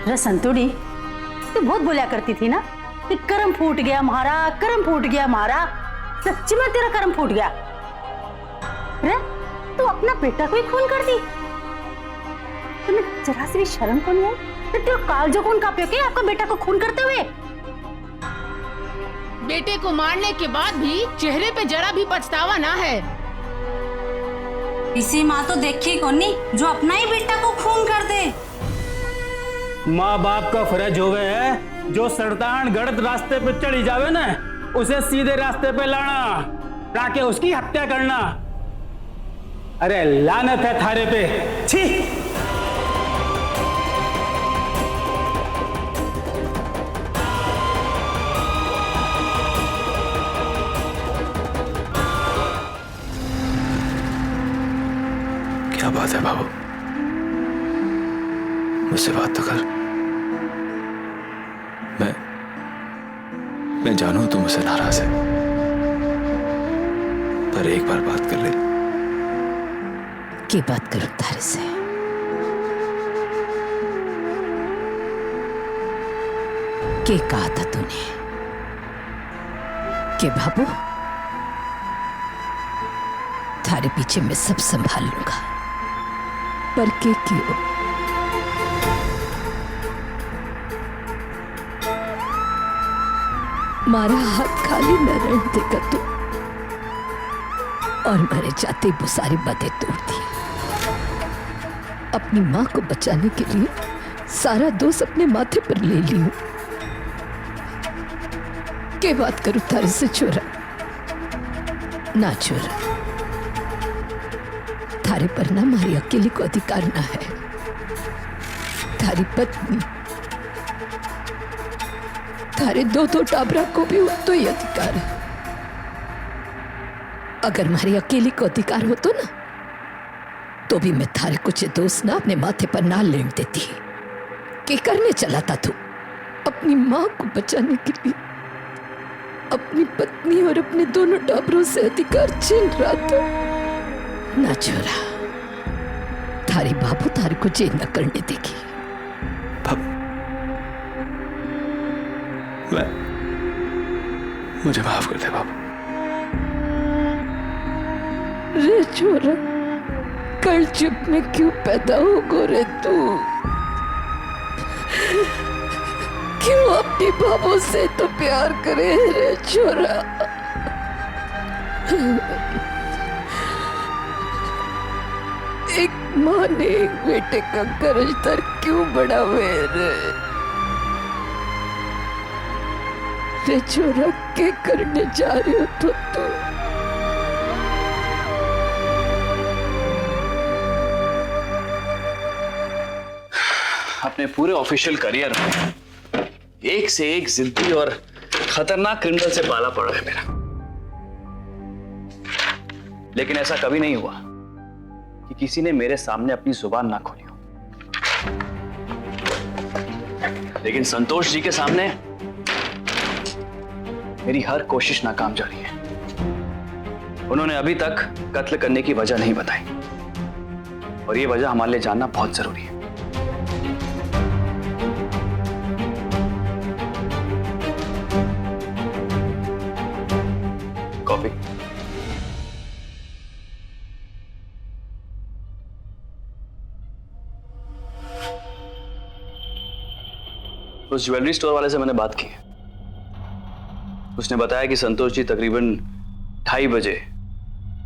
अरे संतोड़ी, तू बहुत बोला करती थी ना कि कर्म फूट गया हमारा, कर्म फूट गया हमारा। सच्ची में तेरा कर्म फूट गया। अरे तू अपना बेटा को ही खून कर दी। तुम्हें जरा सी भी शर्म को नहीं है? तेरा कालजो कौन कांपे के आपका बेटा को खून करते हुए? बेटे को मारने के बाद भी चेहरे पे जरा भी पछतावा ना है। इसी माँ तो देखी कौन नहीं जो अपना ही बेटा को खून कर दे। माँ बाप का फर्ज होवे है जो सरतान गलत रास्ते पे चढ़ी जावे ना, उसे सीधे रास्ते पे लाना, ताकि उसकी हत्या करना। अरे लानत है थारे पे, छी। क्या बात है बाबू, मुझसे बात तो कर। मैं जानू तुम मुझसे नाराज है, पर एक बार बात कर ले। की बात करूं तारे से? के कहा था तूने कि बाबू थारे पीछे मैं सब संभाल लूंगा, पर के क्यों? मारा हाथ खाली न रहने देगा तू, और मरे जाते वो सारी बातें तोड़ दी। अपनी मां को बचाने के लिए सारा दोष अपने माथे पर ले लियो। के बात करूं तारे से छोरा? ना छोरा, थारे पर ना मारी अकेली को अधिकार ना है। थारी पत्नी, थारे दो टाबरा को भी तो ही अधिकार है। अगर मारी अकेली को अधिकार हो तो ना, तो भी मैं थारे कुछ दोस्त ना अपने माथे पर ना लेने देती। क्या करने चला था तू? अपनी मां को बचाने के लिए अपनी पत्नी और अपने दोनों टाबरों से अधिकार छीन रहा था। ना छोरा, थारी बाबू थारे को जेल न करने देगी। मुझे माफ कर दे बाबू। रे छोरा, कल चुप में क्यों पैदा हो गो रे तू? क्यों अपनी बाबू से तो प्यार करे रे छोरा? एक माँ ने एक बेटे का कर्ज तर क्यों बढ़ावे रे? रे छोरा, क्या करने जा रही हो तो तू? अपने पूरे ऑफिशियल करियर में एक से एक जिद्दी और खतरनाक क्रिमिनल से पाला पड़ा है मेरा, लेकिन ऐसा कभी नहीं हुआ कि किसी ने मेरे सामने अपनी जुबान ना खोली हो। लेकिन संतोष जी के सामने मेरी हर कोशिश नाकाम जा रही है। उन्होंने अभी तक कत्ल करने की वजह नहीं बताई, और यह वजह हमारे लिए जानना बहुत जरूरी है। कॉफी। उस ज्वेलरी स्टोर वाले से मैंने बात की। उसने बताया कि संतोष जी तकरीबन 2:30 बजे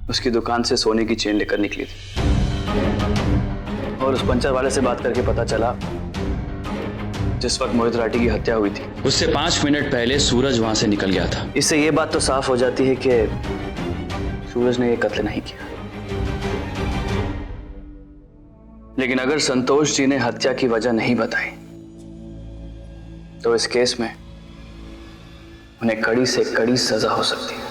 उसकी दुकान से सोने की चेन लेकर निकली थी, और उस पंचर वाले से बात करके पता चला जिस वक्त मोहित राठी की हत्या हुई थी उससे 5 मिनट पहले सूरज वहां से निकल गया था। इससे यह बात तो साफ हो जाती है कि सूरज ने यह कत्ल नहीं किया। लेकिन अगर संतोष जी ने हत्या की वजह नहीं बताई तो इस केस में उन्हें कड़ी से कड़ी सजा हो सकती है।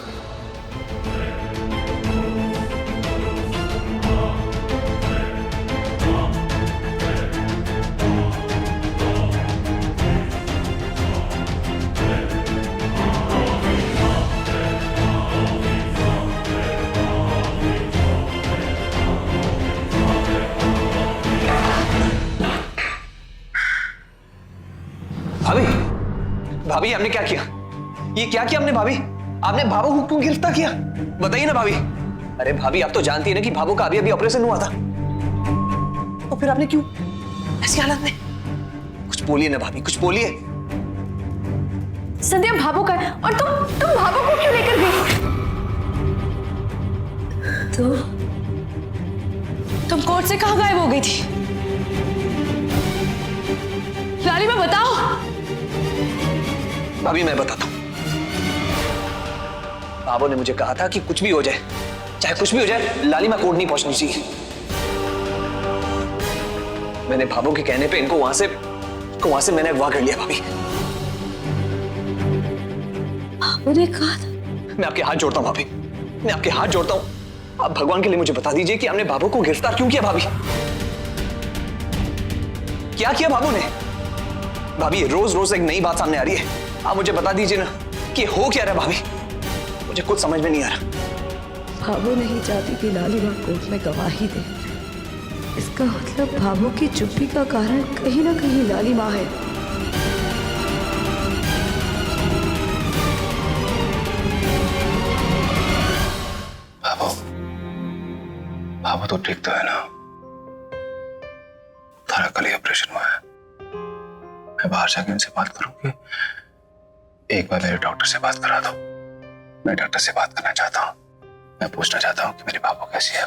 भाभी आपने क्या किया? ये क्या किया आपने भाभी? आपने भाभो को क्यों गिरफ्तार किया? बताइए ना भाभी। अरे भाभी आप तो जानती है ना कि भाभो का अभी अभी ऑपरेशन हुआ था, तो फिर आपने क्यों ऐसी हालत में? कुछ बोलिए ना भाभी, कुछ बोलिए। संध्या भाभो का है और तुम भाभो को क्यों लेकर गई? तुम कोर्ट से कहां गायब हो गई थी? लालिमा बताओ। भाभी मैं बताता हूं। भाभो ने मुझे कहा था कि कुछ भी हो जाए, चाहे कुछ भी हो जाए, लालिमा कोर्ट नहीं पहुंचनी चाहिए। मैंने भाभो के कहने पे इनको वहां से मैंने अगवा कर लिया भाभी। भाभो ने कहा था? मैं आपके हाथ जोड़ता हूं भाभी, मैं आपके हाथ जोड़ता हूं। आप भगवान के लिए मुझे बता दीजिए कि आपने भाभो को गिरफ्तार क्यों किया भाभी? क्या किया भाभो ने? भाभी रोज रोज एक नई बात सामने आ रही है। आप मुझे बता दीजिए ना कि हो क्या रहा है भाभी? मुझे कुछ समझ में नहीं आ रहा। भाभो नहीं चाहती कि लालिमा कोर्ट में गवाही दे। इसका मतलब भाभो की चुप्पी का कारण कहीं ना कहीं लालिमा है। भाभो तो ठीक तो है ना? तारा कल ही ऑपरेशन हुआ है। मैं बाहर जाके उनसे बात करूंगी। एक बार मेरे डॉक्टर से बात करा दो। मैं डॉक्टर से बात करना चाहता हूँ। मैं पूछना चाहता हूँ कि मेरी भाभो कैसी है।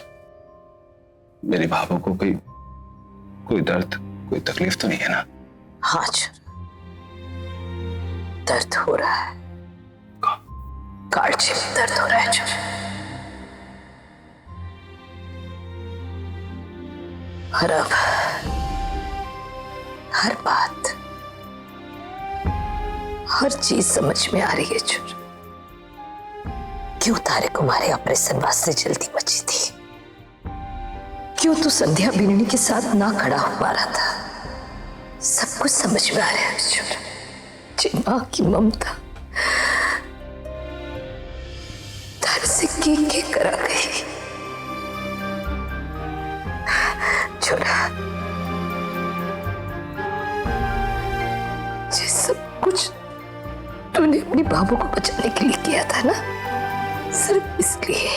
मेरी भाभो को कोई दर्द, कोई तकलीफ तो नहीं है ना? हाँ दर्द हो रहा है। कालचे में दर्द हो रहा है छोरा। और अब हर बात, हर चीज समझ में आ रही है छोरा। क्यों तारे कुमारी ऑपरेशन वास्ते जल्दी मची थी? क्यों तू संध्या बिन्नी के साथ ना खड़ा हो पा रहा था? सब कुछ समझ में आ रहा है छोरा। जी माँ की ममता तारे से के करा गई छोरा। ये सब कुछ तूने अपनी बाबू को बचाने के लिए किया था ना? सिर्फ इसलिए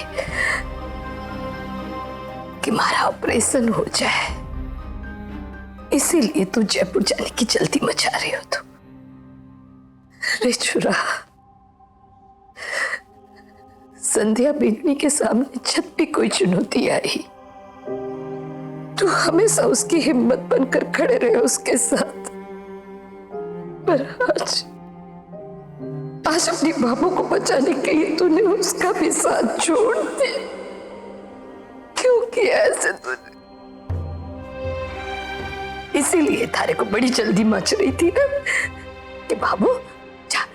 कि हमारा ऑपरेशन हो जाए, इसीलिए तू जयपुर जाने की जल्दी मचा रही हो। तो अरे छुरा, संध्या बिन्नी के सामने जब भी कोई चुनौती आई, तू हमेशा उसकी हिम्मत बनकर खड़े रहे उसके साथ। पर आज अपनी बाबू को बचाने के लिए तूने उसका भी साथ छोड़ दिया। क्यों किया ऐसे तूने? इसीलिए तारे को बड़ी जल्दी मच रही थी ना कि बाबू जा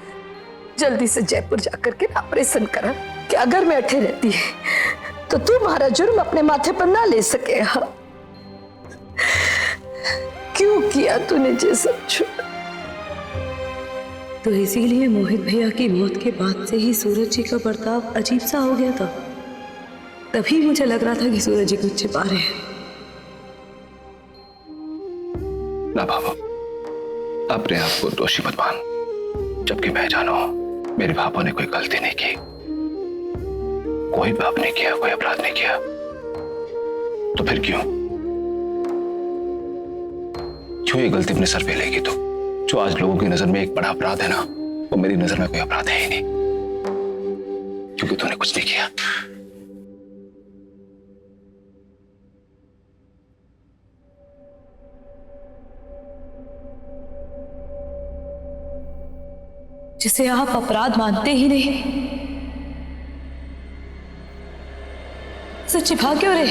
जल्दी से जयपुर जाकर के ऑपरेशन करा, कि अगर मैं अठे रहती है तो तू हमारा जुर्म अपने माथे पर ना ले सके। हाँ, क्यों किया तूने ये सब छोड़ा? तो इसीलिए मोहित भैया की मौत के बाद से ही सूरज जी का बर्ताव अजीब सा हो गया था। तभी मुझे लग रहा था कि सूरज जी कुछ छिपा रहे हैं। ना भाभो, अपने आप को दोषी मत मान। जबकि मैं जानो मेरी भाभो ने कोई गलती नहीं की, कोई पाप नहीं किया, कोई अपराध नहीं किया। तो फिर क्यों ये गलती अपने सर पे लेगी? तो जो आज लोगों की नजर में एक बड़ा अपराध है ना, वो मेरी नजर में कोई अपराध है ही नहीं, क्योंकि तूने कुछ नहीं किया। जिसे आप अपराध मानते ही नहीं, सच्ची भाग्य रे।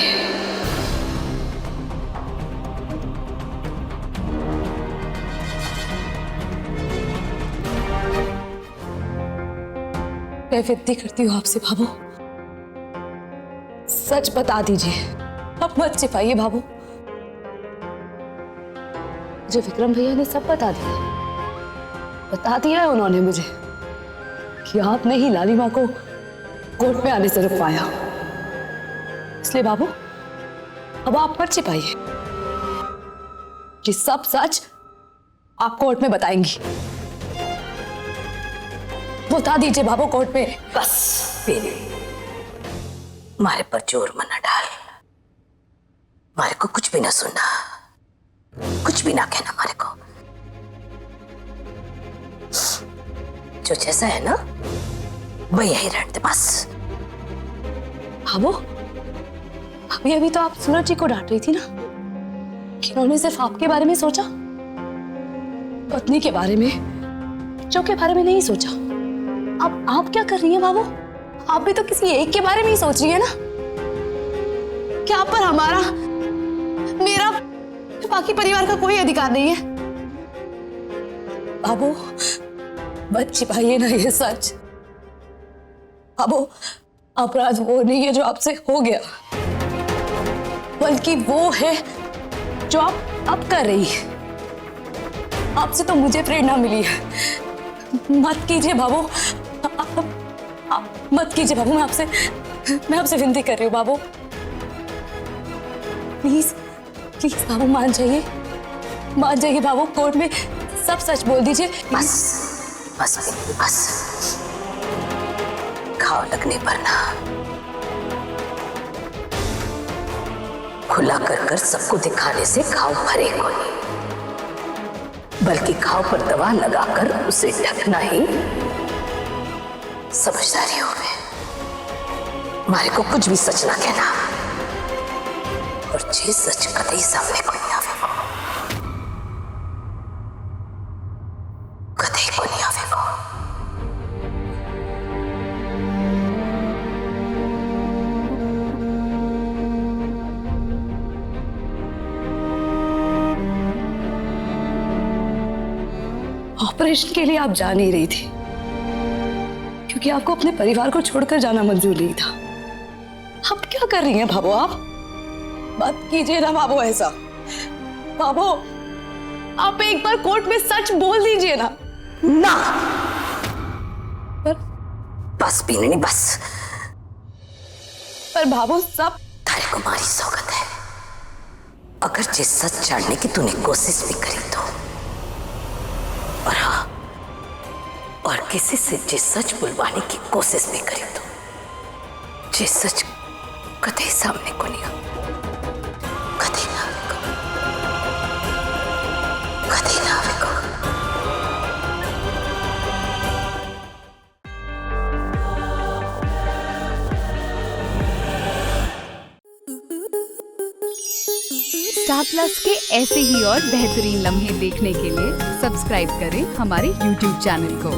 मैं विनती करती हूँ आपसे बाबू, सच बता दीजिए, अब मत छिपाइए बाबू। मुझे विक्रम भैया ने सब बता दिया है उन्होंने मुझे कि आपने ही लालिमा को कोर्ट में आने से रुकवाया। इसलिए बाबू अब आप मत छिपाइए, कि सब सच आप कोर्ट में बताएंगी। बता दीजिए बाबू कोर्ट में। बस पीने, मारे पर जोर मना डाल। मारे को कुछ भी ना सुनना, कुछ भी ना कहना मारे को। जो जैसा है ना वो यही रहने दे बस। बाबू, अभी अभी तो आप सूरज जी को डांट रही थी ना कि उन्होंने सिर्फ आपके बारे में सोचा, पत्नी के बारे में, बच्चों के बारे में नहीं सोचा। अब आप क्या कर रही हैं बाबू? आप भी तो किसी एक के बारे में ही सोच रही है ना। क्या आप पर हमारा, मेरा, बाकी परिवार का कोई अधिकार नहीं है? बाबू मत छिपाइए ना ये सच। बाबू, अपराध वो नहीं है जो आपसे हो गया, बल्कि वो है जो आप अब कर रही है। आपसे तो मुझे प्रेरणा मिली है। मत कीजिए बाबू, मत कीजिए बाबू। मैं आपसे विनती कर रही हूँ बाबू, प्लीज प्लीज बाबू मान जाइए बाबू। कोर्ट में सब सच बोल दीजिए। बस बस बस, घाव लगने पर ना खुला कर सबको दिखाने से घाव भरे को नहीं, बल्कि घाव पर दवा लगाकर उसे ढकना ही समझदारी हो में। मारे को कुछ भी सच ना कहना, और जे सच कतई सामने को नहीं आवेगा, कतई को नहीं आवेगा। ऑपरेशन के लिए आप जा नहीं रही थी क्योंकि आपको अपने परिवार को छोड़कर जाना मंजूर नहीं था। अब क्या कर रही हैं बाबू आप? मत कीजिए ना बाबू ऐसा। बाबू, आप एक बार कोर्ट में सच बोल दीजिए ना। ना, पर बस पीने नहीं बस। पर बाबू सब तारे को मारी सौगत है, अगर जिस सच जानने की तूने कोशिश भी करी तो, और हाँ, और किसी से जिस सच बुलवाने की कोशिश भी करी तो, जिस सच कतई सामने को नहीं, कतई ना आवेगा, कतई ना आवेगा। स्टार प्लस के ऐसे ही और बेहतरीन लम्हे देखने के लिए सब्सक्राइब करें हमारे YouTube चैनल को।